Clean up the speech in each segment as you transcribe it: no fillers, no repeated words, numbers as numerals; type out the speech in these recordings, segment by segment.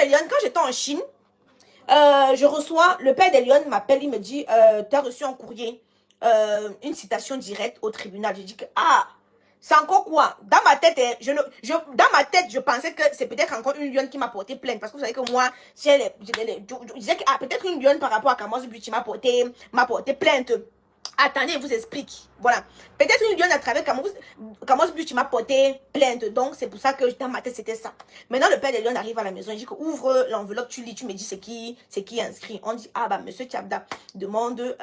Méliane, quand j'étais en Chine, je reçois, le père d'Elion m'appelle, il me dit, tu as reçu un courrier, une citation directe au tribunal. Je dis que, ah, c'est encore quoi? Dans ma tête, dans ma tête, je pensais que c'est peut-être encore une lionne qui m'a porté plainte. Parce que vous savez que moi, je disais que, ah, peut-être une lionne par rapport à Kamaz Beauty m'a porté plainte. Attendez, je vous explique. Voilà. Peut-être une lionne à travers Kamaz Beauty m'a porté plainte. Donc, c'est pour ça que dans ma tête, c'était ça. Maintenant, le père de Lyon arrive à la maison. Il dit que ouvre l'enveloppe, tu lis, tu me dis c'est qui est inscrit. On dit, ah bah, monsieur Tchabda demande,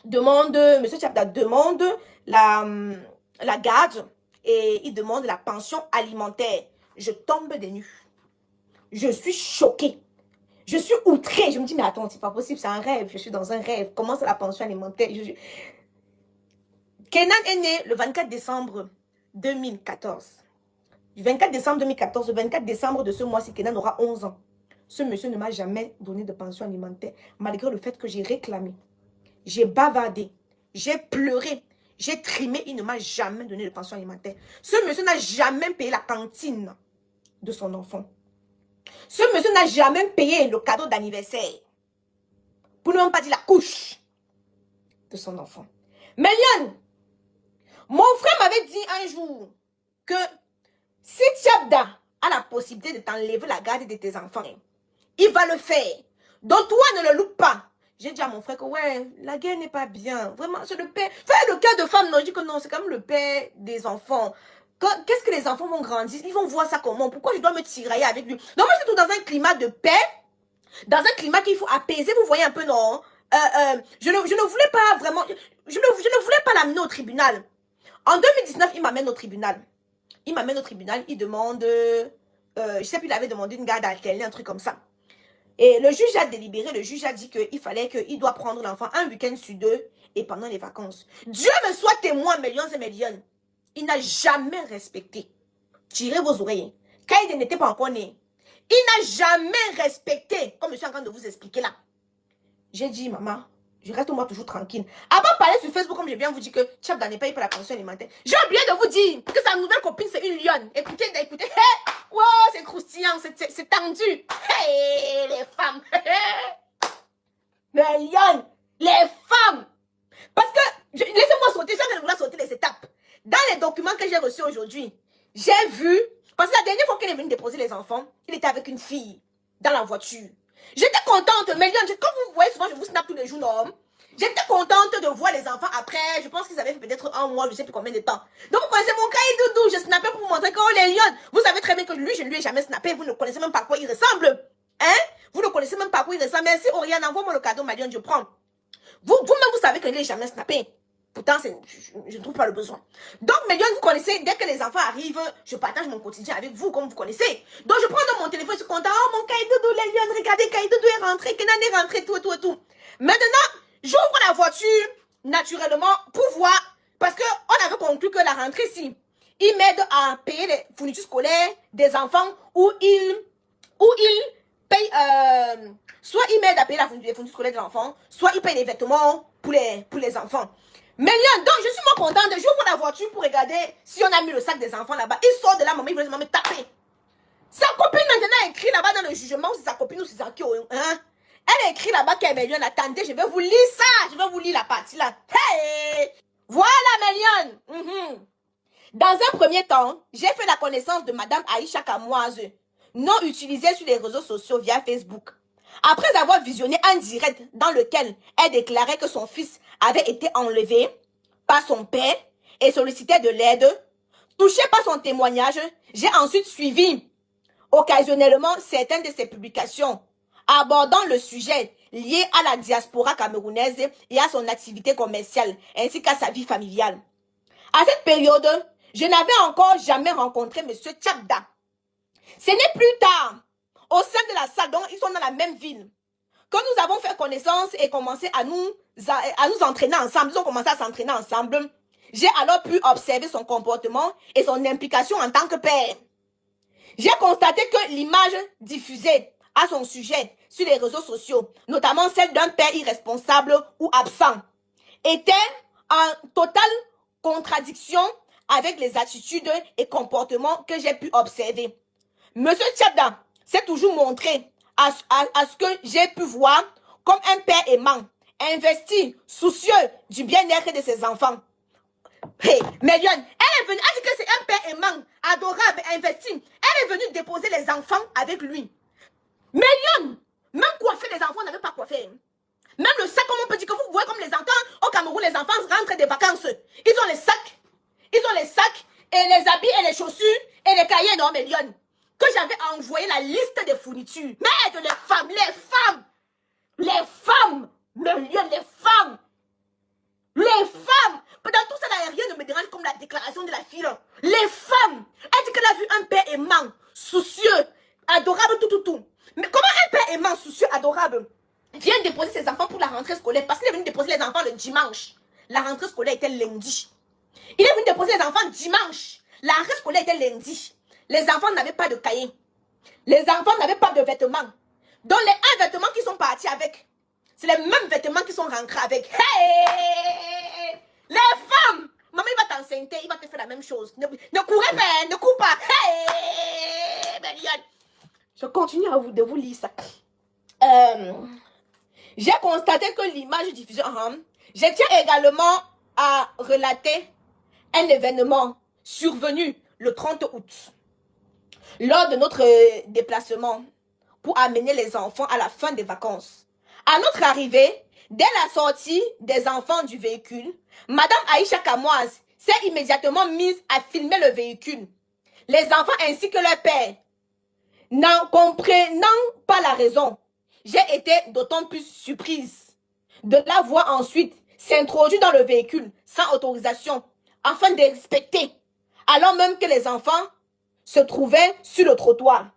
monsieur Tchabda demande la garde et il demande la pension alimentaire. Je tombe des nues. Je suis choquée. Je suis outrée. Je me dis, mais attends, c'est pas possible, c'est un rêve. Je suis dans un rêve. Comment c'est la pension alimentaire? Kenan est né le 24 décembre 2014. Du 24 décembre 2014, le 24 décembre de ce mois-ci, Kenan aura 11 ans. Ce monsieur ne m'a jamais donné de pension alimentaire, malgré le fait que j'ai réclamé. J'ai bavardé. J'ai pleuré. J'ai trimé. Il ne m'a jamais donné de pension alimentaire. Ce monsieur n'a jamais payé la cantine de son enfant. Ce monsieur n'a jamais payé le cadeau d'anniversaire. Pour ne même pas dire la couche de son enfant. Méliane, mon frère m'avait dit un jour que si Tchabda a la possibilité de t'enlever la garde de tes enfants, il va le faire. Donc toi, ne le loupe pas. J'ai dit à mon frère que ouais, la guerre n'est pas bien. Vraiment, c'est le père. Fais le cas de femme, non, je dis que non, c'est quand même le père des enfants. Qu'est-ce que les enfants vont grandir? Ils vont voir ça comment? Pourquoi je dois me tirailler avec lui? Donc moi, je suis tout dans un climat de paix, dans un climat qu'il faut apaiser. Vous voyez un peu, non? Je ne voulais pas vraiment... Je ne voulais pas l'amener au tribunal. En 2019, il m'amène au tribunal. Il m'amène au tribunal, il demande... je sais plus, il avait demandé une garde alternée, un truc comme ça. Et le juge a délibéré, le juge a dit qu'il doit prendre l'enfant un week-end sur 2 et pendant les vacances. Dieu me soit témoin, millions et millions. Il n'a jamais respecté. Tirez vos oreilles. Kaïd n'était pas encore né. Il n'a jamais respecté, comme je suis en train de vous expliquer là. J'ai dit, maman, je reste moi toujours tranquille. Avant de parler sur Facebook, comme j'ai bien vous dit que Tchabda n'est pas payé pour la pension alimentaire. J'ai oublié de vous dire que sa nouvelle copine, c'est une lionne. Écoutez, écoutez. Hey, wow, c'est croustillant, c'est tendu. Hey, les femmes. Les lionnes, les femmes. Parce que, laissez-moi sauter, je vais vous sauter les étapes. Dans les documents que j'ai reçus aujourd'hui, j'ai vu, parce que la dernière fois qu'elle est venue déposer les enfants, il était avec une fille dans la voiture. J'étais contente, mais comme vous voyez souvent, je vous snap tous les jours, non? J'étais contente de voir les enfants après, je pense qu'ils avaient fait peut-être un mois, je ne sais plus combien de temps. Donc vous connaissez mon cahier doudou, je snappais pour vous montrer que oh les lions, vous savez très bien que lui, je ne lui ai jamais snappé, vous ne connaissez même pas à quoi il ressemble. Hein? Vous ne connaissez même pas à quoi il ressemble. Merci Oriane, envoie-moi le cadeau, ma lionne, je prends. Vous-même, vous savez que je ne l'ai jamais snappé. Pourtant, je ne trouve pas le besoin. Donc, Méliane, vous connaissez, dès que les enfants arrivent, je partage mon quotidien avec vous, comme vous connaissez. Donc, je prends dans mon téléphone, je suis content. Oh, mon cahier doudou, les lions, regardez, cahier doudou est rentré, Kenan est rentré, tout. Maintenant, j'ouvre la voiture, naturellement, pour voir, parce qu'on avait conclu que la rentrée, si, il m'aide à payer les fournitures scolaires des enfants, ou il paye, soit il m'aide à payer les fournitures scolaires des enfants, soit il paye les vêtements pour les enfants. Méliane, donc je suis moins contente. J'ouvre la voiture pour regarder si on a mis le sac des enfants là-bas. Il sort de là, maman, il veut me taper. Sa copine maintenant écrit là-bas dans le jugement, ou c'est sa copine ou c'est sa qui, hein? Elle écrit là-bas qu'elle est Méliane. Attendez, je vais vous lire ça. Je vais vous lire la partie là. Hey! Voilà, Méliane. Dans un premier temps, j'ai fait la connaissance de Madame Aïcha Kamoise, non utilisée sur les réseaux sociaux via Facebook. Après avoir visionné un direct dans lequel elle déclarait que son fils avait été enlevé par son père et sollicitait de l'aide, touché par son témoignage, j'ai ensuite suivi occasionnellement certaines de ses publications abordant le sujet lié à la diaspora camerounaise et à son activité commerciale ainsi qu'à sa vie familiale. À cette période, je n'avais encore jamais rencontré M. Tchabda. Ce n'est plus tard, au sein de la salle, donc ils sont dans la même ville, que nous avons fait connaissance et commencé à nous entraîner ensemble. Ils ont commencé à s'entraîner ensemble. J'ai alors pu observer son comportement et son implication en tant que père. J'ai constaté que l'image diffusée à son sujet sur les réseaux sociaux, notamment celle d'un père irresponsable ou absent, était en totale contradiction avec les attitudes et comportements que j'ai pu observer. Monsieur Tchabda, s'est toujours montré à ce que j'ai pu voir comme un père aimant, investi, soucieux du bien-être de ses enfants. Hey, Melion, elle est venue, elle dit que c'est un père aimant, adorable, investi. Elle est venue déposer les enfants avec lui. Melion, même coiffer les enfants, on n'avait pas coiffé. Même le sac, comme on peut dire que vous voyez comme les enfants, au Cameroun, les enfants rentrent des vacances. Ils ont les sacs, et les habits et les chaussures et les cahiers, non, Melion. Que j'avais envoyé la liste des fournitures. Mais les femmes, Melion, les femmes. Pendant tout ça, là, rien ne me dérange comme la déclaration de la fille. Les femmes. Elle dit qu'elle a vu un père aimant, soucieux, adorable, tout. Mais comment un père aimant, soucieux, adorable vient déposer ses enfants pour la rentrée scolaire? Parce qu'il est venu déposer les enfants le dimanche. La rentrée scolaire était lundi. Il est venu déposer les enfants dimanche. La rentrée scolaire était lundi. Les enfants n'avaient pas de cahier. Les enfants n'avaient pas de vêtements. Donc les un vêtement qui sont partis avec, c'est les mêmes vêtements qui sont rentrés avec. Hey! Les femmes! Maman, il va t'enceinte, il va te faire la même chose. Ne courez pas, ne cours pas. Hey! Je continue de vous lire ça. J'ai constaté que l'image diffusée, je tiens également à relater un événement survenu le 30 août lors de notre déplacement pour amener les enfants à la fin des vacances. À notre arrivée, dès la sortie des enfants du véhicule, Madame Aïcha Kamoise s'est immédiatement mise à filmer le véhicule. Les enfants ainsi que leur père, n'en comprenant pas la raison, j'ai été d'autant plus surprise de la voir ensuite s'introduire dans le véhicule sans autorisation afin de respecter, alors même que les enfants se trouvaient sur le trottoir.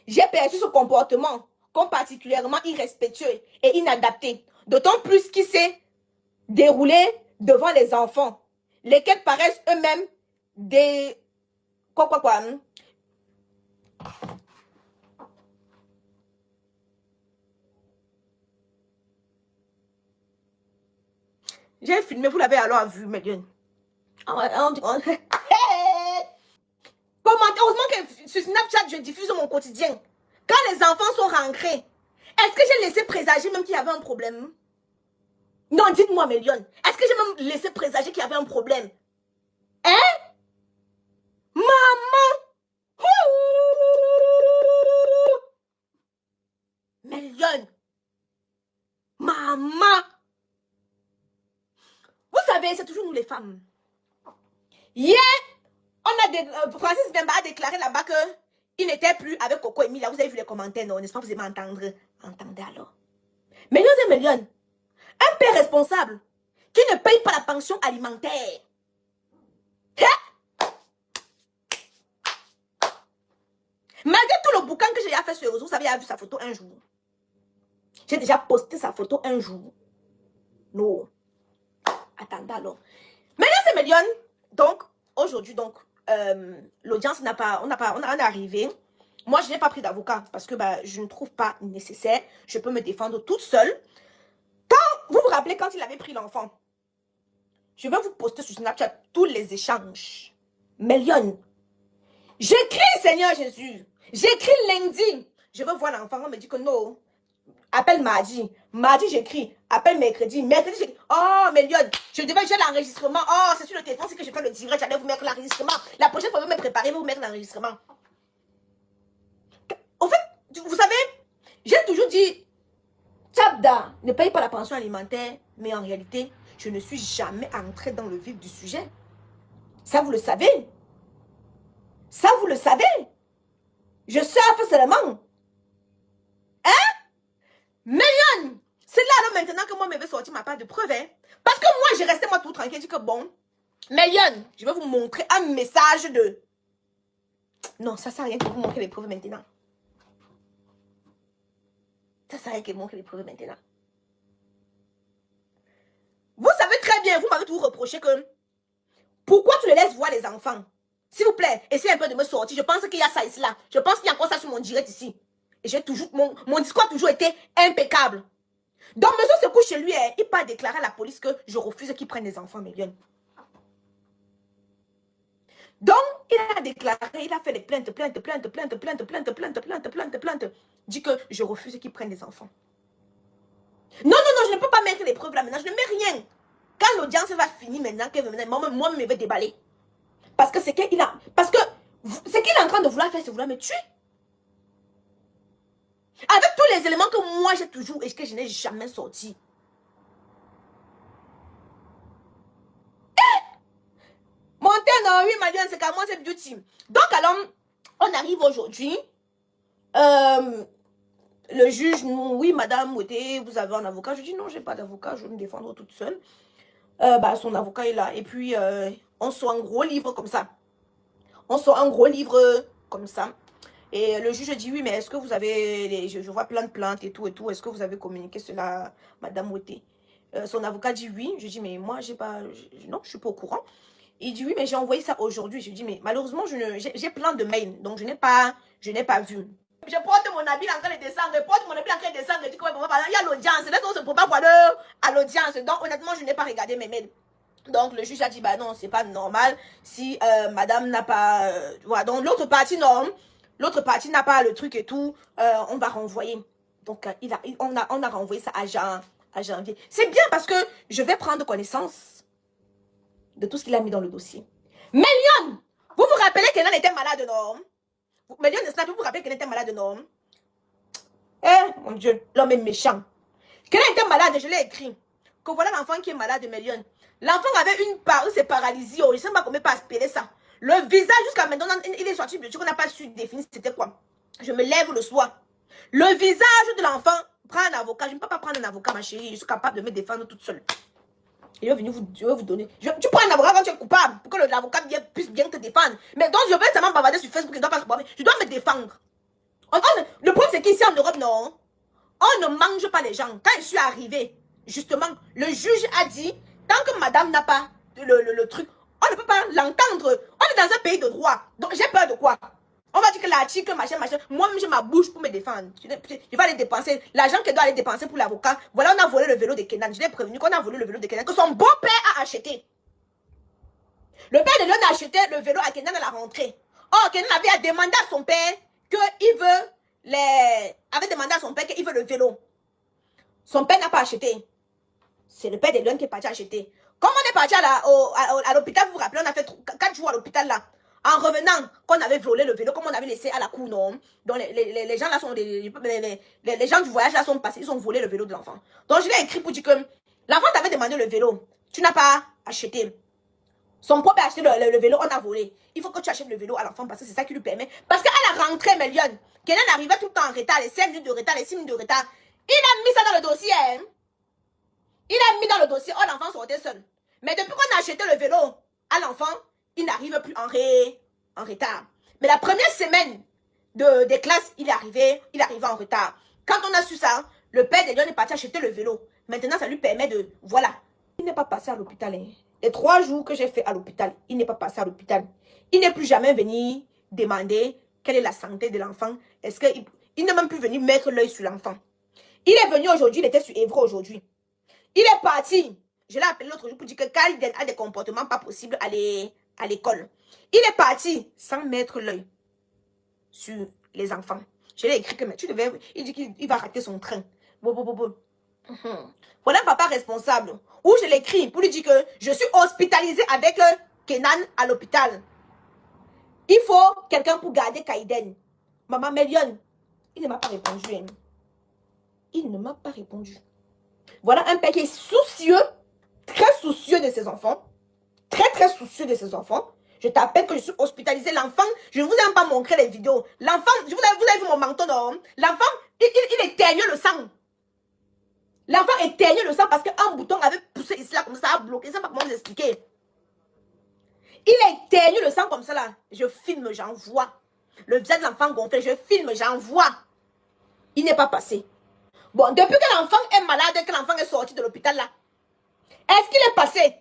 J'ai perçu ce comportement comme particulièrement irrespectueux et inadapté, d'autant plus qu'il s'est déroulé devant les enfants, lesquels paraissent eux-mêmes des... J'ai filmé, vous l'avez alors vu, Megan. Commentez, heureusement que sur Snapchat, je diffuse mon quotidien. Quand les enfants sont rentrés, est-ce que j'ai laissé présager même qu'il y avait un problème? Non, dites-moi, Mélion. Est-ce que j'ai même laissé présager qu'il y avait un problème? Hein? Maman! Mélion! Maman! Vous savez, c'est toujours nous les femmes. Hier, Francis Bemba a déclaré là-bas qu'il n'était plus avec Coco et Mila. Vous avez vu les commentaires, non? N'est-ce pas? Vous aimez entendre? Entendez alors. Millions et millions. Un père responsable qui ne paye pas la pension alimentaire. Malgré tout le boucan que j'ai déjà fait sur les réseaux, vous savez, il a vu sa photo un jour. J'ai déjà posté sa photo un jour. Non. Attendez alors. Millions et millions. Donc, aujourd'hui, l'audience n'a pas, on est arrivé. Moi, je n'ai pas pris d'avocat parce que je ne trouve pas nécessaire. Je peux me défendre toute seule. Vous vous rappelez quand il avait pris l'enfant? Je vais vous poster sur Snapchat tous les échanges. Millions. J'écris, Seigneur Jésus. J'écris lundi. Je veux voir l'enfant. On me dit que non. Appelle mardi. Mardi, j'écris. Appelle mercredi. Mercredi, j'écris. Oh, Million. Je devais faire l'enregistrement. Oh, c'est sur le téléphone. C'est que je fais le direct. J'allais vous mettre l'enregistrement. La prochaine fois, vous me préparez. Vous mettre l'enregistrement. En fait, vous savez, j'ai toujours dit, Tchabda ne paye pas la pension alimentaire. Mais en réalité, je ne suis jamais entrée dans le vif du sujet. Ça, vous le savez. Ça, vous le savez. Je surfe seulement. Hein? Million. C'est là, alors, maintenant que moi, je vais sortir ma part de preuve. Hein? Parce que moi, j'ai resté moi tout tranquille. Je dis que bon, Million, je vais vous montrer un message de... Non, ça sert à rien que vous montrer les preuves maintenant. Ça sert à rien que vous montrer les preuves maintenant. Vous savez très bien, vous m'avez toujours reproché que... Pourquoi tu les laisses voir les enfants? S'il vous plaît, essayez un peu de me sortir. Je pense qu'il y a ça ici là. Je pense qu'il y a encore ça sur mon direct ici. Et j'ai toujours... Mon discours a toujours été impeccable. Donc, monsieur se couche chez lui, hein, il peut déclarer à la police que je refuse qu'il prenne les enfants, Million. Donc, il a déclaré, il a fait des plaintes, dit que je refuse qu'ils prennent des enfants. Non, je ne peux pas mettre les preuves là maintenant, je ne mets rien. Quand l'audience va finir maintenant, moi, je vais déballer. Parce que c'est qu'il a, parce que ce qu'il est en train de vouloir faire, c'est vouloir me tuer. Avec tous les éléments que moi j'ai toujours et que je n'ai jamais sortis. Montaigne, oui, Marianne, c'est qu'à moi, c'est beauty. Donc, alors, on arrive aujourd'hui. Le juge, oui, madame, vous avez un avocat. Je dis non, j'ai pas d'avocat, je vais me défendre toute seule. Son avocat est là. Et puis, on sort un gros livre comme ça. Et le juge dit, oui, mais est-ce que vous avez, je vois plein de plaintes et tout, est-ce que vous avez communiqué cela à madame Ouetté? Son avocat dit oui. Je dis, mais moi, non, je suis pas au courant. Il dit, oui, mais j'ai envoyé ça aujourd'hui. Je dis, mais malheureusement, j'ai plein de mails, donc je n'ai pas vu. Je porte mon habit en train de descendre, je dis que il y a l'audience, là, on se prépare à l'audience. Donc, honnêtement, je n'ai pas regardé mes mails. Donc, le juge a dit, bah non, c'est pas normal si madame n'a pas... voilà, donc, l'autre partie, non. L'autre partie n'a pas le truc et tout, on va renvoyer. Donc, on a renvoyé ça à janvier. C'est bien parce que je vais prendre connaissance de tout ce qu'il a mis dans le dossier. Méliane, vous vous rappelez qu'elle était malade, non? Méliane de Snap, vous vous rappelez qu'elle était malade, non? Eh, mon Dieu, l'homme est méchant. Qu'elle était malade, je l'ai écrit. Que voilà l'enfant qui est malade, Méliane. L'enfant avait une c'est paralysée. Je ne sais pas comment pas aspirer ça. Le visage, jusqu'à maintenant, il est sorti biotique. On n'a pas su définir c'était quoi. Je me lève le soir. Le visage de l'enfant, prends un avocat. Je ne peux pas prendre un avocat, ma chérie. Je suis capable de me défendre toute seule. Je vais venir vous donner. Tu prends un avocat quand tu es coupable. Pour que l'avocat puisse bien te défendre. Mais donc, je vais seulement bavarder sur Facebook. Je dois me défendre. Le problème, c'est qu'ici en Europe, non. On ne mange pas les gens. Quand je suis arrivée, justement, le juge a dit, tant que madame n'a pas le truc, on ne peut pas l'entendre. On est dans un pays de droit. Donc, j'ai peur de quoi? On va dire que l'article, machin. Moi-même, j'ai ma bouche pour me défendre. Je vais aller dépenser l'argent qu'elle doit aller dépenser pour l'avocat. Voilà, on a volé le vélo de Kenan. Je l'ai prévenu qu'on a volé le vélo de Kenan, que son beau-père a acheté. Le père de Léon a acheté le vélo à Kenan à la rentrée. Or, Kenan avait demandé à son père qu'il veut avait demandé à son père qu'il veut le vélo. Son père n'a pas acheté. C'est le père de Léon qui est parti acheter. Comme on est parti à l'hôpital, vous vous rappelez, on a fait 4 jours à l'hôpital là. En revenant, qu'on avait volé le vélo, comme on avait laissé à la cour, non. Donc les gens là sont les gens du voyage là sont passés, ils ont volé le vélo de l'enfant. Donc je l'ai écrit pour dire que l'enfant t'avait demandé le vélo. Tu n'as pas acheté. Son père a acheté le vélo, on a volé. Il faut que tu achètes le vélo à l'enfant parce que c'est ça qui lui permet. Parce qu'à la rentrée, Méliane, Kenan arrivait tout le temps en retard, les 5 minutes de retard, les 6 minutes de retard. Il a mis ça dans le dossier. Hein? Il a mis dans le dossier, oh l'enfant sortait seul. Mais depuis qu'on a acheté le vélo à l'enfant, il n'arrive plus en retard. Mais la première semaine des classes, il est arrivé en retard. Quand on a su ça, le père de Léon est parti acheter le vélo. Maintenant, ça lui permet de... Voilà. Il n'est pas passé à l'hôpital. Hein. Les 3 jours que j'ai fait à l'hôpital, il n'est pas passé à l'hôpital. Il n'est plus jamais venu demander quelle est la santé de l'enfant. Est-ce qu'il n'est même plus venu mettre l'œil sur l'enfant. Il est venu aujourd'hui, il était sur Évry aujourd'hui. Il est parti. Je l'ai appelé l'autre jour pour dire que Kaliden a des comportements pas possibles à l'école. Il est parti sans mettre l'œil sur les enfants. Je l'ai écrit que mais tu devais... Il dit qu'il va rater son train. Voilà un papa responsable. Ou je l'écris pour lui dire que je suis hospitalisée avec Kenan à l'hôpital. Il faut quelqu'un pour garder Kaiden. Maman Méliane, il ne m'a pas répondu. Hein. Il ne m'a pas répondu. Voilà un père qui est soucieux, très soucieux de ses enfants. Très soucieux de ses enfants. Je t'appelle que je suis hospitalisée. L'enfant, je ne vous ai même pas montré les vidéos. L'enfant, vous avez vu mon menton, non? L'enfant, il éteignait le sang. L'enfant éteignait le sang parce qu'un bouton avait poussé ici, là, comme ça, a bloqué. Je ne sais pas comment vous expliquer. Il éteignait le sang comme ça, là. Je filme, j'envoie. Le visage de l'enfant gonflé, je filme, j'envoie. Il n'est pas passé. Bon, depuis que l'enfant est malade, que l'enfant est sorti de l'hôpital, là, est-ce qu'il est passé?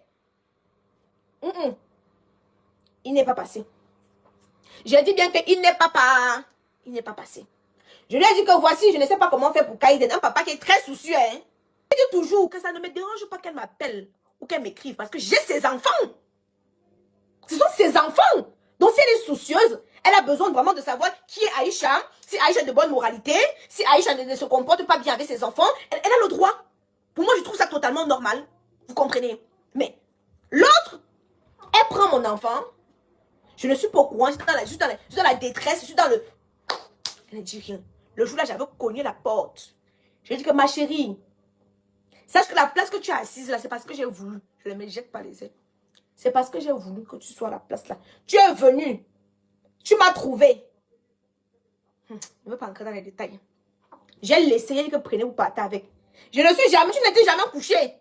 Il n'est pas passé. Je dis bien qu'il n'est pas passé. Je lui ai dit que voici, je ne sais pas comment faire pour Kaiden. Un papa qui est très soucieux. Hein. Je dis toujours que ça ne me dérange pas qu'elle m'appelle ou qu'elle m'écrive parce que j'ai ses enfants. Ce sont ses enfants. Donc, si elle est soucieuse, elle a besoin vraiment de savoir qui est Aïcha, si Aïcha a de bonne moralité, si Aïcha ne se comporte pas bien avec ses enfants, elle a le droit. Pour moi, je trouve ça totalement normal. Vous comprenez? Mais l'autre, elle prend mon enfant. Je ne suis pas au courant, je suis dans la détresse, je suis dans le... Elle ne dit rien. Le jour-là, j'avais cogné la porte. Je lui ai dit que ma chérie, sache que la place que tu as assise là, c'est parce que j'ai voulu. Je ne me jette pas les ailes. C'est parce que j'ai voulu que tu sois à la place là. Tu es venu. Tu m'as trouvé. Je ne veux pas entrer dans les détails. J'ai laissé, j'ai dit que prenez, vous partez avec. Je ne suis jamais, tu n'étais jamais couché.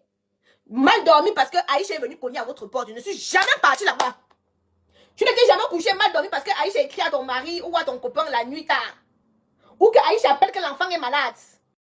Mal dormi parce que Aïcha est venue cogner à votre porte. Je ne suis jamais partie là-bas. Tu n'étais jamais couché mal dormi parce que Aïcha écrit à ton mari ou à ton copain la nuit tard. Ou que Aïcha appelle que l'enfant est malade.